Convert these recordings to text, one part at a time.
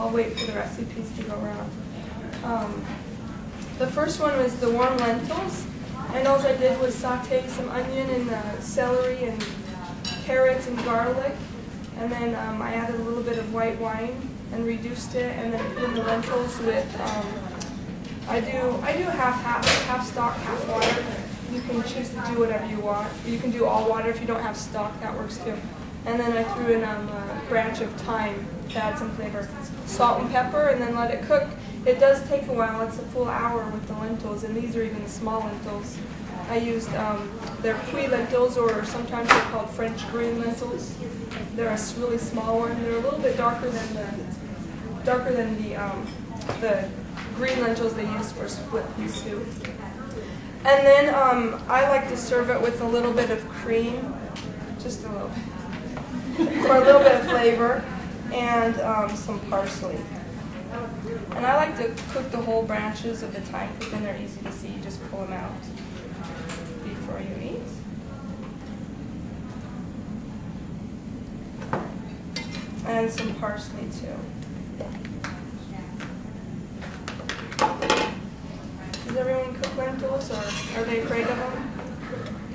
I'll wait for the recipes to go around. The first one was the warm lentils, and all I did was saute some onion and celery and carrots and garlic, and then I added a little bit of white wine and reduced it, and then put in the lentils with, I do half stock, half water. You can choose to do whatever you want. You can do all water if you don't have stock, that works too. And then I threw in a branch of thyme to add some flavor. Salt and pepper, and then let it cook. It does take a while. It's a full hour with the lentils, and these are even the small lentils. I used they're puy lentils, or sometimes they're called French green lentils. They're a really small one. They're a little bit darker than the green lentils they use for split pea soup. And then I like to serve it with a little bit of cream, just a little bit, for a little bit of flavor, and some parsley. And I like to cook the whole branches of the thyme, because then they're easy to see. You just pull them out before you eat. And some parsley too. Does everyone cook lentils, or are they afraid of them?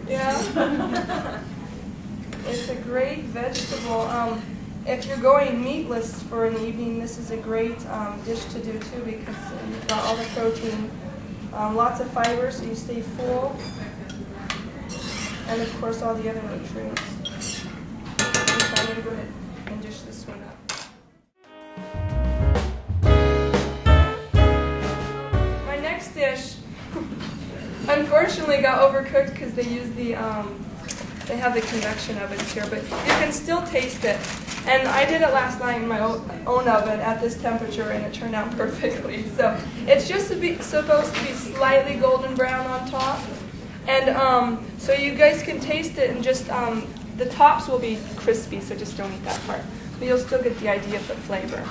Yeah? It's a great vegetable. If you're going meatless for an evening, this is a great dish to do too, because you've got all the protein, lots of fiber, so you stay full, and of course all the other nutrients. So I'm going to go ahead and dish this one up. Dish unfortunately got overcooked because they use they have the convection ovens here, but you can still taste it. And I did it last night in my own oven at this temperature, and it turned out perfectly. So it's just supposed to be slightly golden brown on top, and so you guys can taste it, and just the tops will be crispy, so just don't eat that part, but you'll still get the idea of the flavor.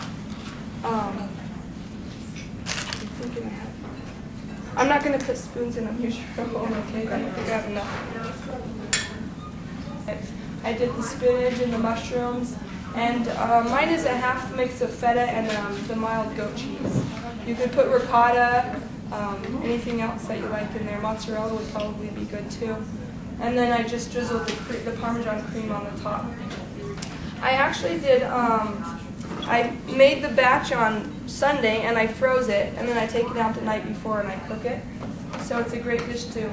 I'm not going to put spoons in them, usually. Okay, I don't think I have enough. I did the spinach and the mushrooms, and mine is a half mix of feta and the mild goat cheese. You could put ricotta, anything else that you like in there. Mozzarella would probably be good too. And then I just drizzled the Parmesan cream on the top. I actually did, I made the batch on Sunday, and I froze it, and then I take it out the night before and I cook it. So it's a great dish to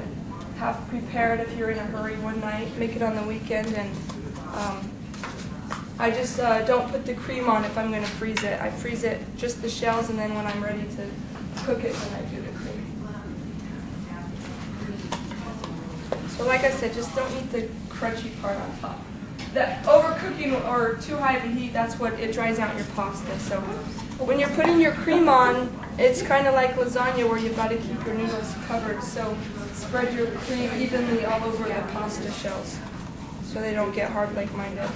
have prepared if you're in a hurry one night. Make it on the weekend, and I just don't put the cream on if I'm going to freeze it. I freeze it, just the shells, and then when I'm ready to cook it, then I do the cream. So like I said, just don't eat the crunchy part on top. That overcooking or too high of a heat, that's what it dries out your pasta. So when you're putting your cream on, it's kind of like lasagna where you've got to keep your noodles covered. So spread your cream evenly all over the pasta shells so they don't get hard like mine did.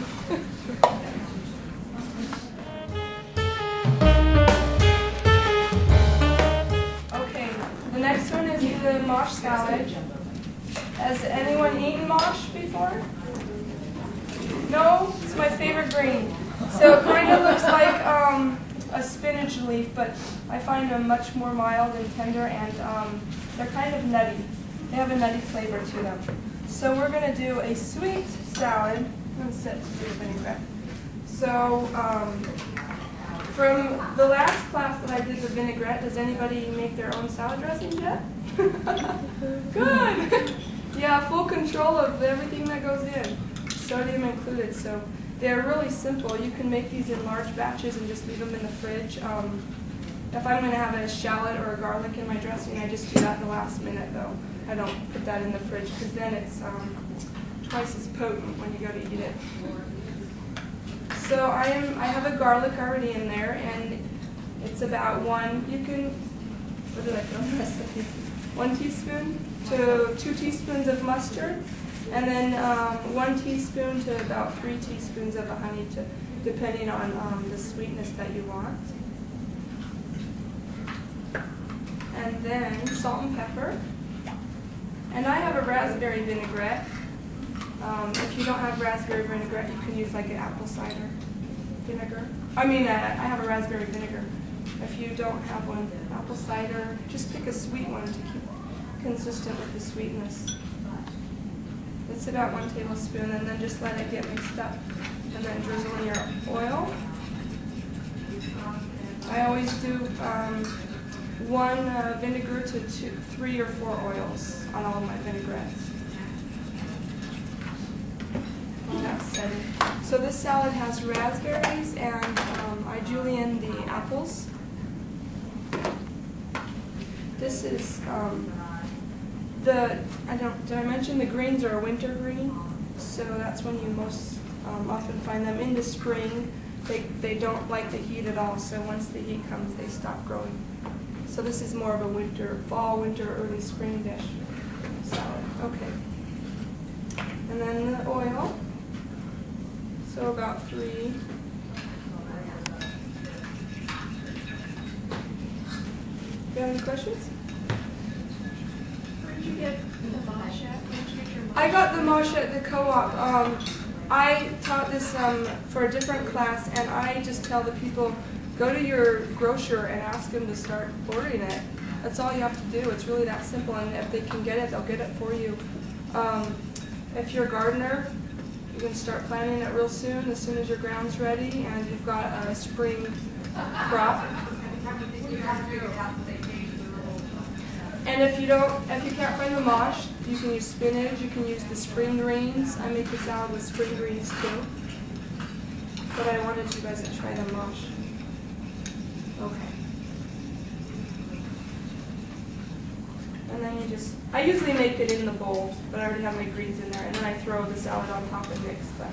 Okay, the next one is the mosh salad. Has anyone eaten mosh before? No? It's my favorite green. So it kind of looks like a spinach leaf, but I find them much more mild and tender, and they're kind of nutty. They have a nutty flavor to them. So we're going to do a sweet salad. I'm going to set to the vinaigrette. So from the last class that I did the vinaigrette, does anybody make their own salad dressing yet? Good! Yeah, full control of everything that goes in. Sodium included, so they're really simple. You can make these in large batches and just leave them in the fridge. If I'm going to have a shallot or a garlic in my dressing, I just do that in the last minute, though. I don't put that in the fridge, because then it's twice as potent when you go to eat it. So I have a garlic already in there, and it's about what did I put on the recipe? 1 teaspoon to 2 teaspoons of mustard. And then 1 teaspoon to about 3 teaspoons of honey, depending on the sweetness that you want. And then salt and pepper. And I have a raspberry vinaigrette. If you don't have raspberry vinaigrette, you can use like an apple cider vinegar. I have a raspberry vinegar. If you don't have one, apple cider, just pick a sweet one to keep consistent with the sweetness. It's about 1 tablespoon, and then just let it get mixed up. And then drizzle in your oil. I always do 1 vinegar to 3 or 4 oils on all of my vinaigrettes. And that's set. So this salad has raspberries, and I julienne the apples. This is did I mention the greens are a winter green? So that's when you most often find them in the spring. They don't like the heat at all, so once the heat comes, they stop growing. So this is more of a fall, winter, early spring dish salad. Okay. And then the oil. So about 3. You have any questions? Where did you get the mosh at? Where did you get your mosh? I got the mosh at the co-op. I taught this for a different class, and I just tell the people, go to your grocer and ask them to start ordering it. That's all you have to do. It's really that simple, and if they can get it, they'll get it for you. If you're a gardener, you can start planting it real soon as your ground's ready and you've got a spring crop. And if you can't find the mosh, you can use spinach, you can use the spring greens. I make the salad with spring greens too. But I wanted you guys to try the mosh. Okay. And then I usually make it in the bowl, but I already have my greens in there, and then I throw the salad on top and mix. But